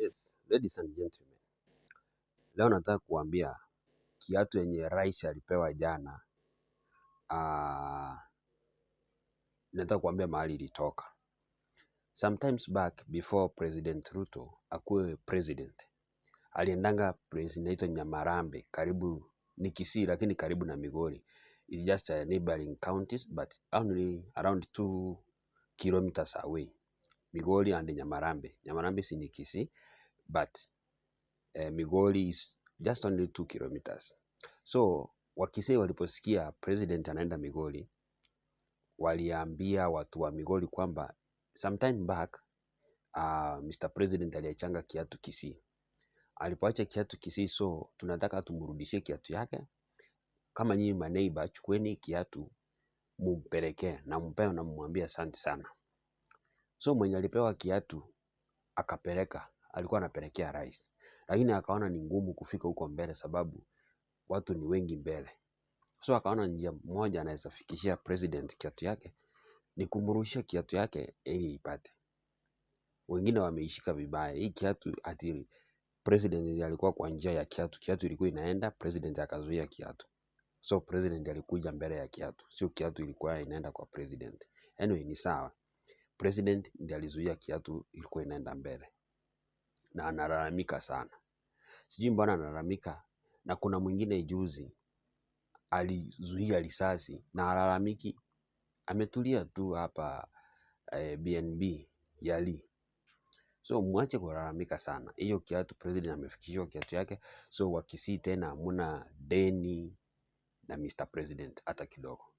Yes, ladies and gentlemen. Leo nataka kuambia kiatu yenye rais alipewa jana. Nataka kuambia mahali ilitoka. Sometimes back before President Ruto akuwe president, aliendanga place inaitwa Nyamarambe, karibu ni Kisii lakini karibu na Migori. It's just a neighboring counties but only around 2 kilometers away. Migori and Nyamarambe. Nyamarambe si ni Kisii but Migori is just only 2 kilometers. So Wakisii waliposikia president anaenda Migori, waliambia watu wa Migori kwamba sometime back Mr. President aliachanga kiatu Kisii. Alipoacha kiatu Kisii, so tunataka tumrudishie kiatu yake. Kama nyinyi maneighbor, chukueni kiatu mumpelekee na mpewe na mmwambie asante sana. So mwenye alipewa kiatu akapeleka, alikuwa anapelekea rais. Lakini akaona ni ngumu kufika huko mbele sababu watu ni wengi mbele. So akaona njia moja anaweza fikishia president kiatu yake ni kumrushia kiatu yake ili ipate. Wengine wameishika vibaya. Hii kiatu ati president alikuwa kwa njia ya kiatu. Kiatu ilikuwa inaenda, president akazuia kiatu. So president alikuja mbele ya kiatu. Sio kiatu ilikuwa inaenda kwa president. Anyway, ni sawa. President ndiye alizuia kiatu ilikuwa inaenda mbele. Na analalamika sana. Sijui mbona analalamika. Na kuna mwingine juzi alizuia risasi na alalamiki. Ametulia tu hapa BNB Yali. So muache kulalamika sana. Hiyo kiatu president amefikishiwa kiatu yake. So Wakisii tena hamuna deni na Mr. President hata kidogo.